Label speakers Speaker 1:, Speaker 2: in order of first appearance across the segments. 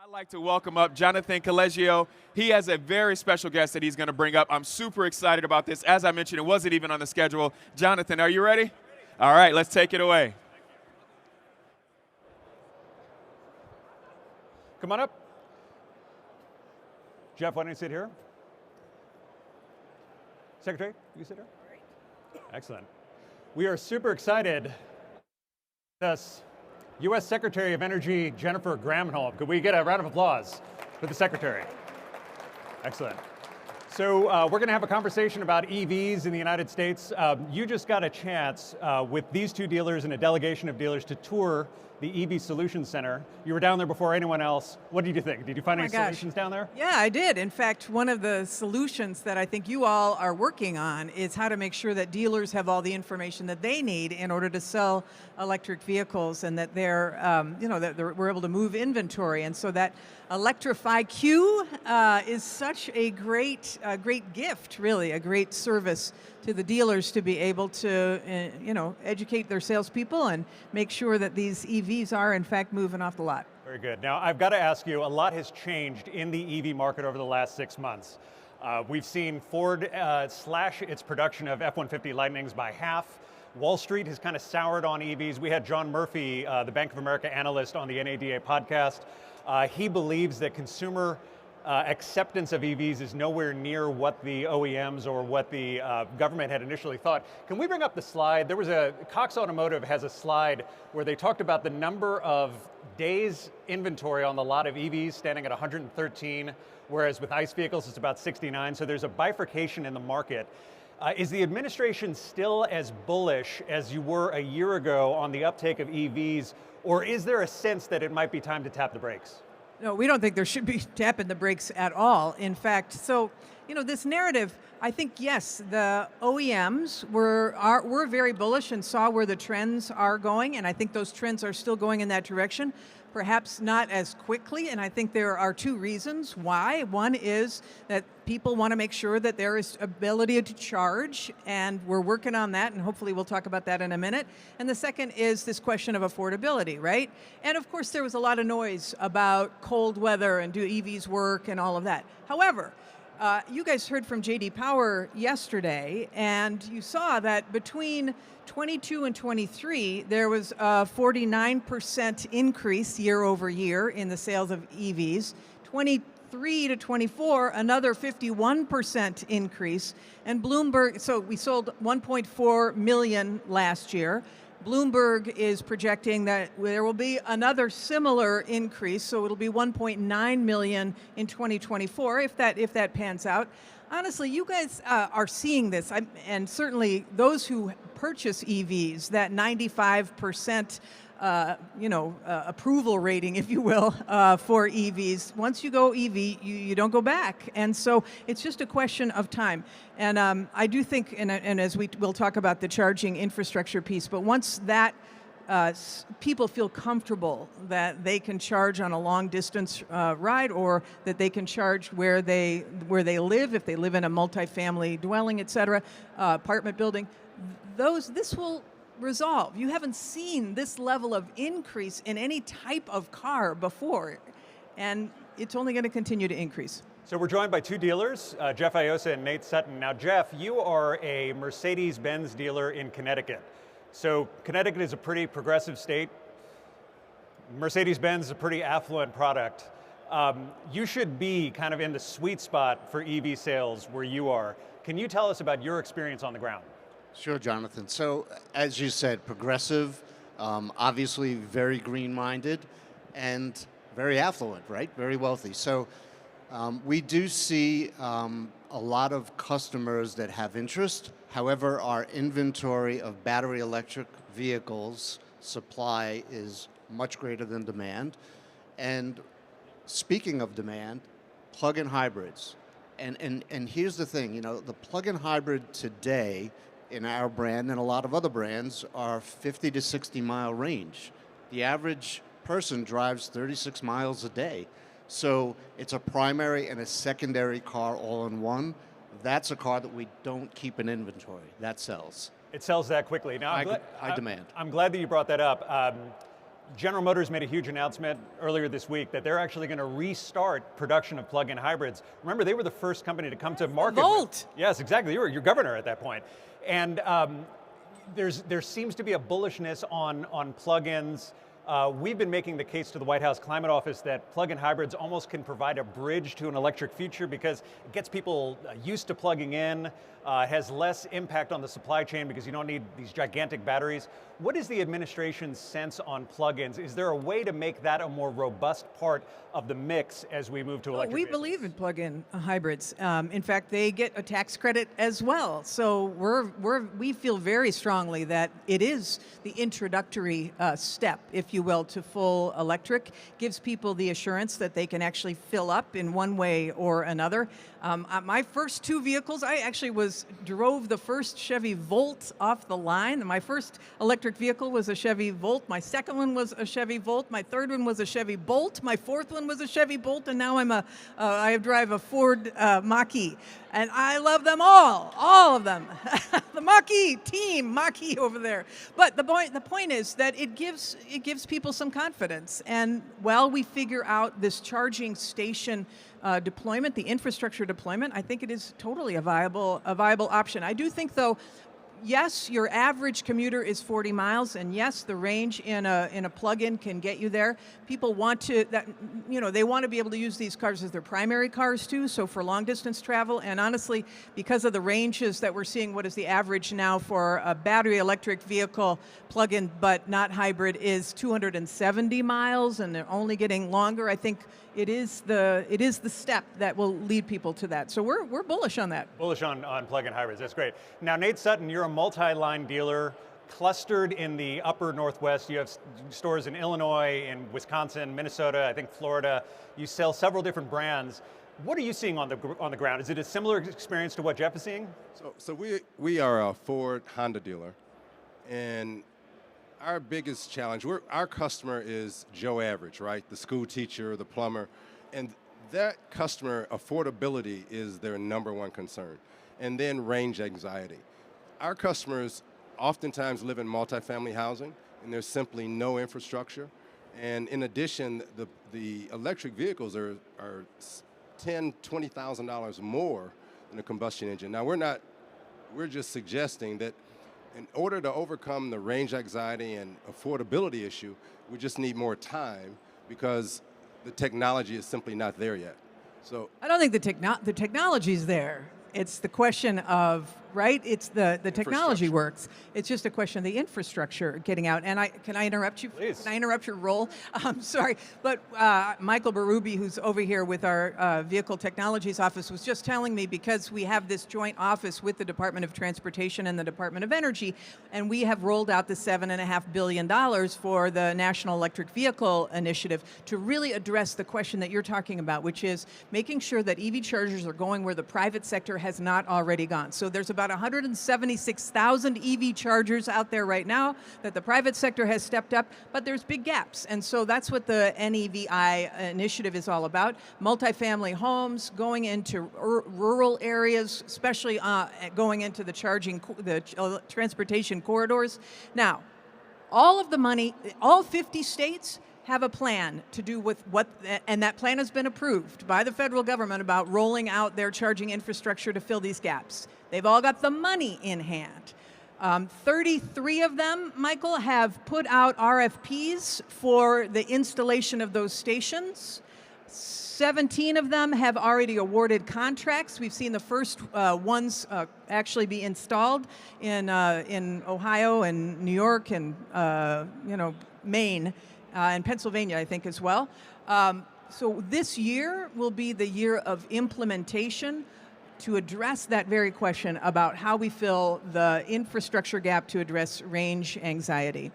Speaker 1: I'd like to welcome up Jonathan Collegio. He has a very special guest that he's going to bring up. I'm super excited about this. As I mentioned, it wasn't even on the schedule. Jonathan, are you ready? All right, let's take it away.
Speaker 2: Come on up. Jeff, why don't you sit here? Secretary, you sit here? Excellent. We are super excited. This U.S. Secretary of Energy, Jennifer Granholm. Could we get a round of applause for the Secretary? Excellent. So we're going to have a conversation about EVs in the United States. You just got a chance with these two dealers and a delegation of dealers to tour the EV Solutions Center. You were down there before anyone else. What did you think? Did you find any solutions down there?
Speaker 3: Yeah, I did. In fact, one of the solutions that I think you all are working on is how to make sure that dealers have all the information that they need in order to sell electric vehicles, and that they're, we're able to move inventory. And so that Electrify Q is such a great gift, really, a great service to the dealers to be able to, educate their salespeople and make sure that these EVs are in fact moving off the lot.
Speaker 2: Very good. Now, I've got to ask you, a lot has changed in the EV market over the last 6 months. We've seen Ford slash its production of F-150 Lightnings by half. Wall Street has kind of soured on EVs. We had John Murphy, the Bank of America analyst, on the NADA podcast. He believes that consumer acceptance of EVs is nowhere near what the OEMs or what the government had initially thought. Can we bring up the slide? There was Cox Automotive has a slide where they talked about the number of days inventory on the lot of EVs standing at 113, whereas with ICE vehicles it's about 69, so there's a bifurcation in the market. Is the administration still as bullish as you were a year ago on the uptake of EVs, or is there a sense that it might be time to tap the brakes?
Speaker 3: No, we don't think there should be tapping the brakes at all. In fact, this narrative, I think, yes, the OEMs were very bullish and saw where the trends are going, and I think those trends are still going in that direction. Perhaps not as quickly, and I think there are two reasons why. One is that people want to make sure that there is ability to charge, and we're working on that, and hopefully we'll talk about that in a minute. And the second is this question of affordability, right? And of course there was a lot of noise about cold weather and do EVs work and all of that. However, you guys heard from J.D. Power yesterday, and you saw that between 22 and 23, there was a 49% increase year over year in the sales of EVs. 23 to 24, another 51% increase. And Bloomberg, so we sold 1.4 million last year. Bloomberg is projecting that there will be another similar increase, so it'll be 1.9 million in 2024 if that pans out. Honestly, you guys are seeing this, and certainly those who purchase EVs, that 95% approval rating, if you will, for EVs. Once you go EV, you don't go back. And so it's just a question of time. And I do think, and as we'll talk about the charging infrastructure piece, but once that people feel comfortable that they can charge on a long distance ride, or that they can charge where they live, if they live in a multifamily dwelling, et cetera, apartment building, this will resolve. You haven't seen this level of increase in any type of car before, and it's only going to continue to increase.
Speaker 2: So we're joined by two dealers, Jeff Aiosa and Nate Sutton. Now Jeff, you are a Mercedes-Benz dealer in Connecticut. So Connecticut is a pretty progressive state. Mercedes-Benz is a pretty affluent product. You should be kind of in the sweet spot for EV sales where you are. Can you tell us about your experience on the ground?
Speaker 4: Sure, Jonathan. So, as you said, progressive, obviously very green-minded, and very affluent, right? Very wealthy. So, we do see a lot of customers that have interest. However, our inventory of battery electric vehicles supply is much greater than demand. And speaking of demand, plug-in hybrids. And here's the thing, the plug-in hybrid today in our brand and a lot of other brands are 50 to 60 mile range. The average person drives 36 miles a day. So it's a primary and a secondary car all in one. That's a car that we don't keep in inventory. That sells.
Speaker 2: It sells that quickly. Now,
Speaker 4: high demand.
Speaker 2: I'm glad that you brought that up. General Motors made a huge announcement earlier this week that they're actually going to restart production of plug-in hybrids. Remember, they were the first company to come to market.
Speaker 3: Volt.
Speaker 2: Yes, exactly. You were your governor at that point. And there seems to be a bullishness on plug-ins. We've been making the case to the White House Climate Office that plug-in hybrids almost can provide a bridge to an electric future because it gets people used to plugging in, has less impact on the supply chain because you don't need these gigantic batteries. What is the administration's sense on plug-ins? Is there a way to make that a more robust part of the mix as we move to electric
Speaker 3: We
Speaker 2: vehicles?
Speaker 3: believe in plug-in hybrids. In fact, they get a tax credit as well. So we feel very strongly that it is the introductory step, if you will, to full electric. Gives people the assurance that they can actually fill up in one way or another. My first two vehicles, I actually drove the first Chevy Volt off the line. My first electric vehicle was a Chevy Volt. My second one was a Chevy Volt. My third one was a Chevy Bolt. My fourth one was a Chevy Bolt, and now I drive a Ford Mach-E. And I love them all of them. The Mach-E team, Mach-E over there. But the point is that it gives people some confidence. And while we figure out this charging station deployment, the infrastructure deployment, I think it is totally a viable option. I do think, though, yes, your average commuter is 40 miles, and yes, the range in a plug-in can get you there. People want to they want to be able to use these cars as their primary cars too. So for long distance travel, and honestly, because of the ranges that we're seeing, what is the average now for a battery electric vehicle plug-in but not hybrid is 270 miles, and they're only getting longer. I think it is the step that will lead people to that. So we're bullish on that.
Speaker 2: Bullish on plug-in hybrids, that's great. Now, Nate Sutton, you're a multi-line dealer clustered in the upper Northwest. You have stores in Illinois, in Wisconsin, Minnesota, I think Florida. You sell several different brands. What are you seeing on the ground? Is it a similar experience to what Jeff is seeing?
Speaker 5: So we are a Ford Honda dealer, and our biggest challenge, our customer is Joe Average, right? The school teacher, the plumber, and that customer affordability is their number one concern, and then range anxiety. Our customers oftentimes live in multifamily housing, and there's simply no infrastructure. And in addition, the electric vehicles are $10,000, $20,000 more than a combustion engine. Now we're just suggesting that in order to overcome the range anxiety and affordability issue, we just need more time because the technology is simply not there yet. So
Speaker 3: I don't think the technology is there. It's the question of, right? It's the technology works. It's just a question of the infrastructure getting out. And can I interrupt you?
Speaker 2: Please.
Speaker 3: Can I interrupt your role? I'm sorry. But Michael Berube, who's over here with our Vehicle Technologies Office, was just telling me, because we have this joint office with the Department of Transportation and the Department of Energy, and we have rolled out the $7.5 billion for the National Electric Vehicle Initiative to really address the question that you're talking about, which is making sure that EV chargers are going where the private sector has not already gone. So there's about 176,000 EV chargers out there right now that the private sector has stepped up, but there's big gaps. And so that's what the NEVI initiative is all about. Multifamily homes, going into rural areas, especially going into the transportation corridors. Now, all of the money, all 50 states have a plan to do with and that plan has been approved by the federal government about rolling out their charging infrastructure to fill these gaps. They've all got the money in hand. 33 of them, Michael, have put out RFPs for the installation of those stations. 17 of them have already awarded contracts. We've seen the first ones actually be installed in Ohio and New York and Maine. And Pennsylvania, I think, as well. So this year will be the year of implementation to address that very question about how we fill the infrastructure gap to address range anxiety.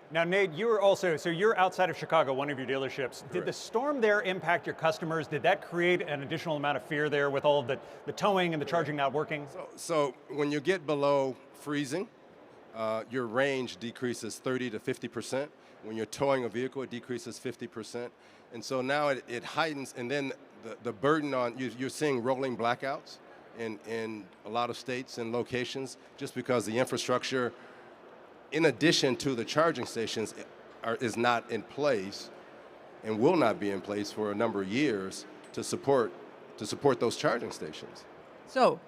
Speaker 2: Now, Nate, you're outside of Chicago, one of your dealerships. Did the storm there impact your customers? Did that create an additional amount of fear there with all of the towing and the charging not working?
Speaker 5: So when you get below freezing, your range decreases 30 to 50%. When you're towing a vehicle, it decreases 50%. And so now it heightens, and then the burden on, you're seeing rolling blackouts in a lot of states and locations just because the infrastructure, in addition to the charging stations, is not in place and will not be in place for a number of years to support those charging stations.
Speaker 3: So,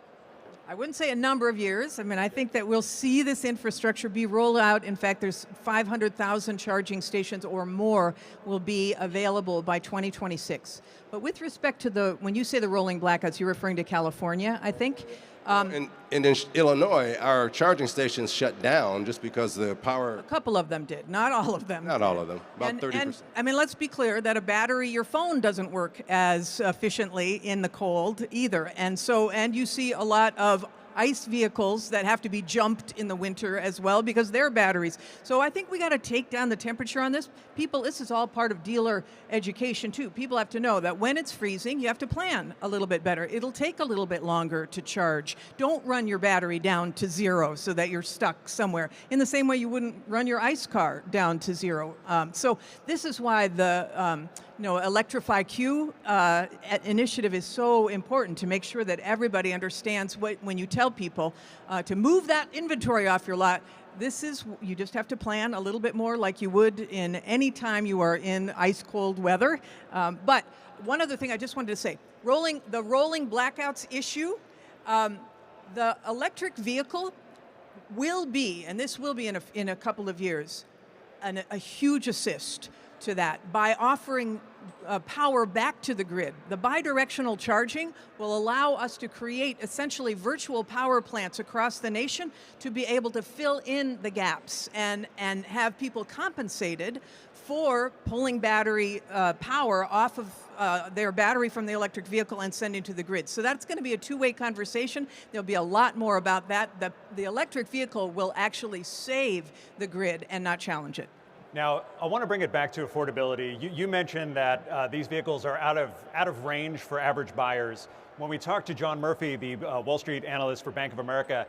Speaker 3: I wouldn't say a number of years. I mean, I think that we'll see this infrastructure be rolled out. In fact, there's 500,000 charging stations or more will be available by 2026. But with respect to when you say the rolling blackouts, you're referring to California, I think.
Speaker 5: And in Illinois, our charging stations shut down just because the power.
Speaker 3: A couple of them did, not all of them.
Speaker 5: Not all of them, about 30%.
Speaker 3: And I mean, let's be clear that a battery, your phone doesn't work as efficiently in the cold either. And you see a lot of ICE vehicles that have to be jumped in the winter as well because they're batteries. So I think we got to take down the temperature on this. People, this is all part of dealer education too. People have to know that when it's freezing, you have to plan a little bit better. It'll take a little bit longer to charge. Don't run your battery down to zero so that you're stuck somewhere. In the same way you wouldn't run your ICE car down to zero. So this is why the Electrify Q initiative is so important to make sure that everybody understands when you tell people to move that inventory off your lot. You just have to plan a little bit more like you would in any time you are in ice cold weather. But one other thing I just wanted to say, the rolling blackouts issue, the electric vehicle will be, and this will be in a couple of years, a huge assist to that by offering power back to the grid. The bidirectional charging will allow us to create essentially virtual power plants across the nation to be able to fill in the gaps and have people compensated for pulling battery power off of their battery from the electric vehicle and sending to the grid. So that's going to be a two-way conversation. There'll be a lot more about that. The electric vehicle will actually save the grid and not challenge it.
Speaker 2: Now, I want to bring it back to affordability. You mentioned that these vehicles are out of range for average buyers. When we talked to John Murphy, the Wall Street analyst for Bank of America,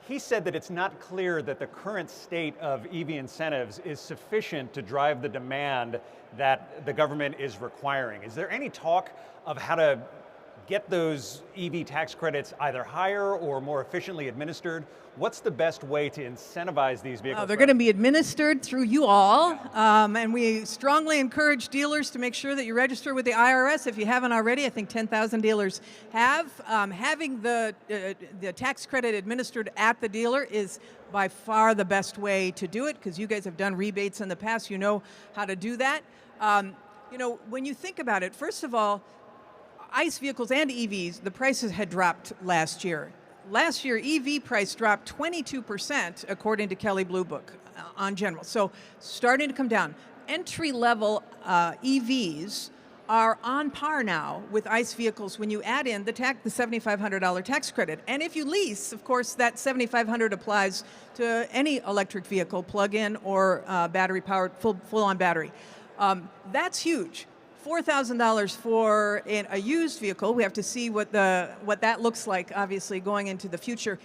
Speaker 2: he said that it's not clear that the current state of EV incentives is sufficient to drive the demand that the government is requiring. Is there any talk of how to get those EV tax credits either higher or more efficiently administered? What's the best way to incentivize these vehicles?
Speaker 3: They're going to be administered through you all, and we strongly encourage dealers to make sure that you register with the IRS if you haven't already. I think 10,000 dealers have. Having the tax credit administered at the dealer is by far the best way to do it because you guys have done rebates in the past. You know how to do that. When you think about it, first of all, ICE vehicles and EVs, the prices had dropped last year. Last year, EV price dropped 22%, according to Kelley Blue Book, on general. So starting to come down. Entry-level EVs are on par now with ICE vehicles when you add in the $7,500 tax credit. And if you lease, of course, that $7,500 applies to any electric vehicle, plug-in or battery-powered, full-on battery. That's huge. $4,000 for a used vehicle. We have to see what that looks like, obviously, going into the future.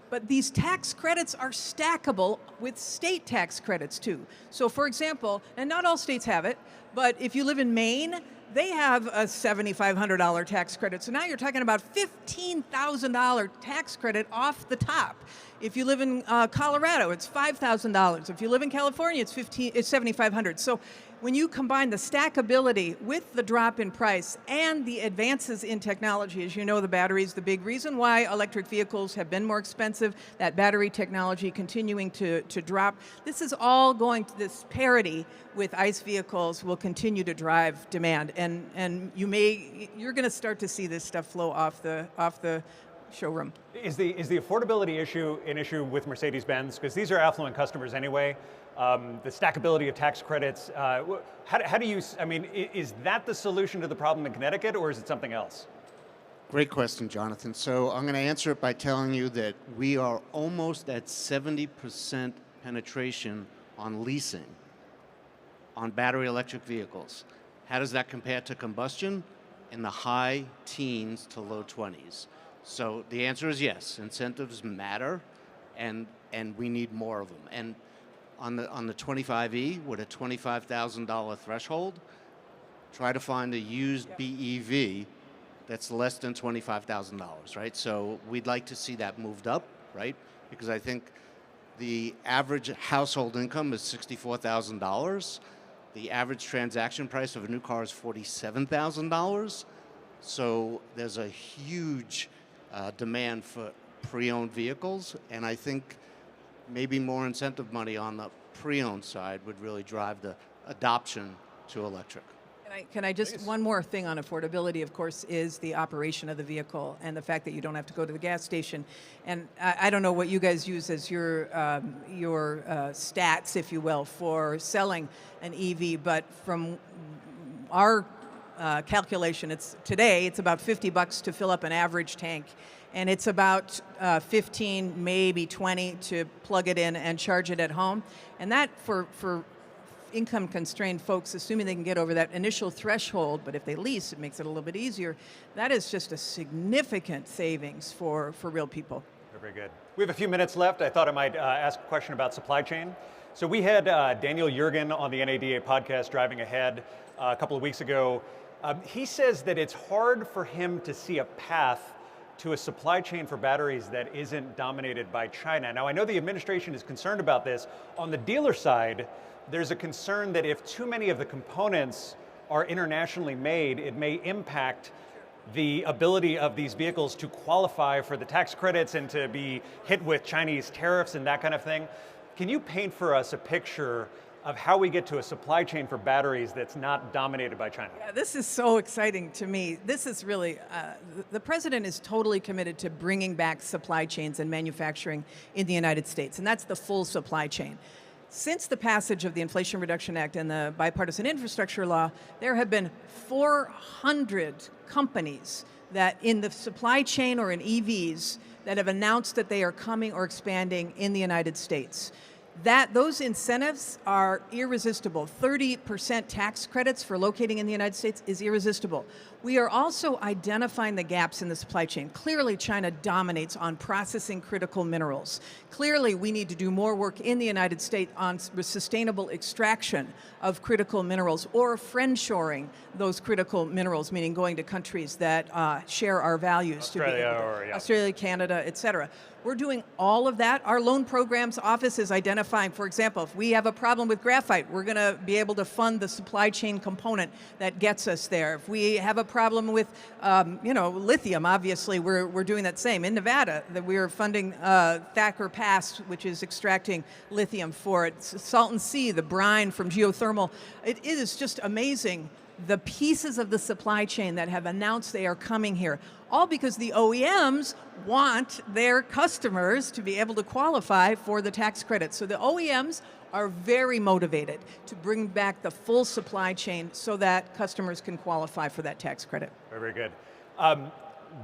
Speaker 3: But these tax credits are stackable with state tax credits, too. So, for example, and not all states have it, but if you live in Maine, they have a $7,500 tax credit. So now you're talking about $15,000 tax credit off the top. If you live in Colorado, it's $5,000. If you live in California, it's $7,500. So when you combine the stackability with the drop in price and the advances in technology, as you know, the battery is the big reason why electric vehicles have been more expensive, that battery technology continuing to drop. This is all this parity with ICE vehicles will continue to drive demand. And you're going to start to see this stuff flow off the showroom.
Speaker 2: Is the affordability issue an issue with Mercedes-Benz? Because these are affluent customers anyway. The stackability of tax credits. How do you, is that the solution to the problem in Connecticut, or is it something else?
Speaker 4: Great question, Jonathan. So I'm going to answer it by telling you that we are almost at 70% penetration on leasing on battery electric vehicles. How does that compare to combustion? In the high teens to low 20s. So the answer is yes, incentives matter, and we need more of them. And on the 25E with a $25,000 threshold, try to find a used BEV that's less than $25,000, right? So we'd like to see that moved up, right? Because I think The average household income is $64,000. The average transaction price of a new car is $47,000. So there's a huge demand for pre-owned vehicles, and I think maybe more incentive money on the pre-owned side would really drive the adoption to electric.
Speaker 3: Can I just, one more thing on affordability, of course, is the operation of the vehicle and the fact that you don't have to go to the gas station. And I don't know what you guys use as your stats, if you will, for selling an EV, but from our calculation, today it's about $50 to fill up an average tank. And it's about 15, maybe 20 to plug it in and charge it at home. And that for income-constrained folks, assuming they can get over that initial threshold, but if they lease, it makes it a little bit easier. That is just a significant savings for real people.
Speaker 2: Very good. We have a few minutes left. I thought I might ask a question about supply chain. So we had Daniel Yergin on the NADA podcast, Driving Ahead, a couple of weeks ago. He says that it's hard for him to see a path to a supply chain for batteries that isn't dominated by China. Now, I know the administration is concerned about this. On the dealer side, there's a concern that if too many of the components are internationally made, it may impact the ability of these vehicles to qualify for the tax credits and to be hit with Chinese tariffs and that kind of thing. Can you paint for us a picture of how we get to a supply chain for batteries that's not dominated by China?
Speaker 3: Yeah, this is so exciting to me. This is really, the president is totally committed to bringing back supply chains and manufacturing in the United States, and that's the full supply chain. Since the passage of the Inflation Reduction Act and the bipartisan infrastructure law, there have been 400 companies that in the supply chain or in EVs that have announced that they are coming or expanding in the United States. Those incentives are irresistible. 30% tax credits for locating in the United States is irresistible. We are also identifying the gaps in the supply chain. Clearly, China dominates on processing critical minerals. Clearly, we need to do more work in the United States on sustainable extraction of critical minerals or friendshoring those critical minerals, meaning going to countries that share our values. Australia, Canada, et cetera. We're doing all of that. Our loan programs office is identifying, for example, if we have a problem with graphite, we're going to be able to fund the supply chain component that gets us there. If we have a problem with, lithium, obviously, we're doing that same. In Nevada, that we are funding Thacker Pass, which is extracting lithium for it. Salton Sea, the brine from geothermal. It is just amazing, the pieces of the supply chain that have announced they are coming here, all because the OEMs want their customers to be able to qualify for the tax credits. So the OEMs are very motivated to bring back the full supply chain so that customers can qualify for that tax credit.
Speaker 2: Very, very good.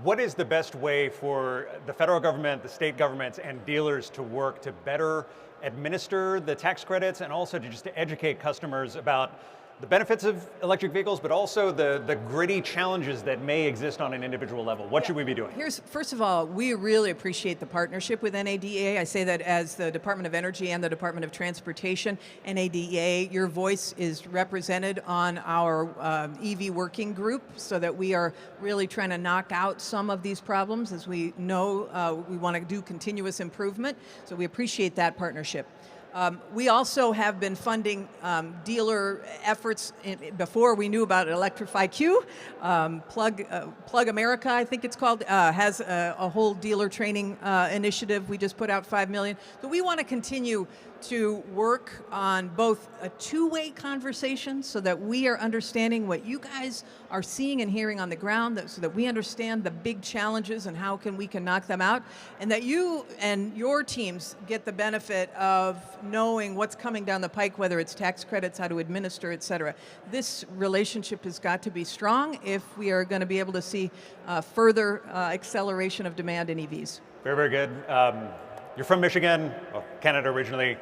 Speaker 2: What is the best way for the federal government, the state governments, and dealers to work to better administer the tax credits and also to educate customers about the benefits of electric vehicles, but also the gritty challenges that may exist on an individual level? What should we be doing?
Speaker 3: First of all, we really appreciate the partnership with NADA. I say that as the Department of Energy and the Department of Transportation. NADA, your voice is represented on our EV working group so that we are really trying to knock out some of these problems. As we know, we want to do continuous improvement, so we appreciate that partnership. We also have been funding dealer efforts before we knew about Electrify Q. Plug America, I think it's called, has a whole dealer training initiative. We just put out $5 million. So we want to continue to work on both a two-way conversation so that we are understanding what you guys are seeing and hearing on the ground, so that we understand the big challenges and how we can knock them out, and that you and your teams get the benefit of knowing what's coming down the pike, whether it's tax credits, how to administer, et cetera. This relationship has got to be strong if we are going to be able to see further acceleration of demand in EVs.
Speaker 2: Very, very good. You're from Michigan, well, Canada originally.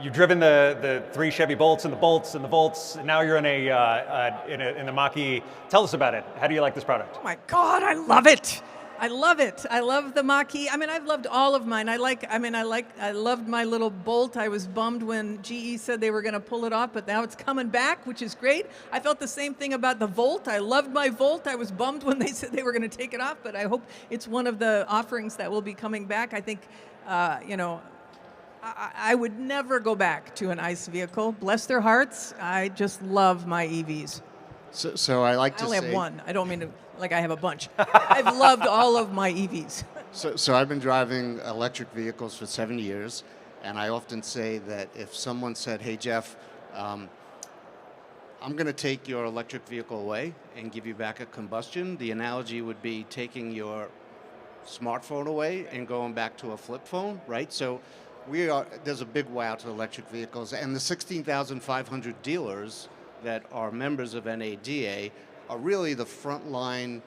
Speaker 2: You've driven the 3 Chevy Bolts and the Bolts and the Volts. And now you're in the Mach-E. Tell us about it. How do you like this product?
Speaker 3: Oh my God, I love it. I love it. I love the Mach-E. I mean, I've loved all of mine. I loved my little Bolt. I was bummed when GE said they were going to pull it off, but now it's coming back, which is great. I felt the same thing about the Volt. I loved my Volt. I was bummed when they said they were going to take it off, but I hope it's one of the offerings that will be coming back. I think, I would never go back to an ICE vehicle. Bless their hearts. I just love my EVs.
Speaker 4: So I like
Speaker 3: I
Speaker 4: to
Speaker 3: only
Speaker 4: say.
Speaker 3: have one. I don't mean to, like I have a bunch. I've loved all of my EVs.
Speaker 4: So I've been driving electric vehicles for 7 years, and I often say that if someone said, "Hey Jeff, I'm going to take your electric vehicle away and give you back a combustion," the analogy would be taking your smartphone away and going back to a flip phone, right? So there's a big wow to electric vehicles, and the 16,500 dealers that are members of NADA are really the frontline,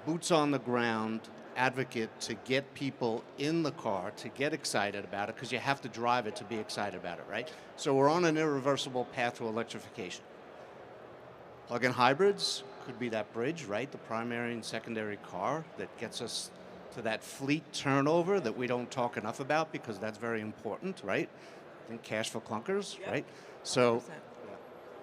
Speaker 4: boots on the ground advocate to get people in the car to get excited about it, because you have to drive it to be excited about it, right? So we're on an irreversible path to electrification. Plug-in hybrids could be that bridge, right? The primary and secondary car that gets us to that fleet turnover that we don't talk enough about, because that's very important, right? I think cash for clunkers,
Speaker 3: Yep.
Speaker 4: right? So
Speaker 3: 100%.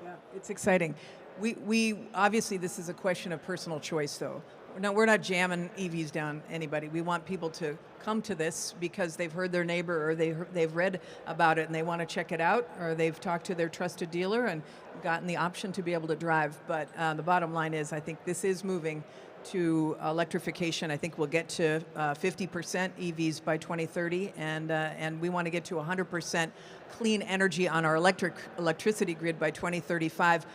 Speaker 3: Yeah, it's exciting. We obviously, this is a question of personal choice, though. We're not jamming EVs down anybody. We want people to come to this because they've heard their neighbor, or they've read about it and they want to check it out, or they've talked to their trusted dealer and gotten the option to be able to drive. But the bottom line is, I think this is moving to electrification. I think we'll get to 50% EVs by 2030, and we want to get to 100% clean energy on our electricity grid by 2035.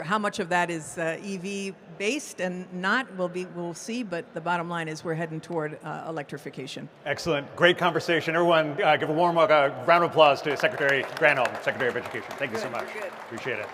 Speaker 3: How much of that is EV based and not, we'll see. But the bottom line is we're heading toward electrification.
Speaker 2: Excellent, great conversation. Everyone, give a warm round of applause to Secretary Granholm, Secretary of Education. Thank you so much.
Speaker 3: Good.
Speaker 2: Appreciate it.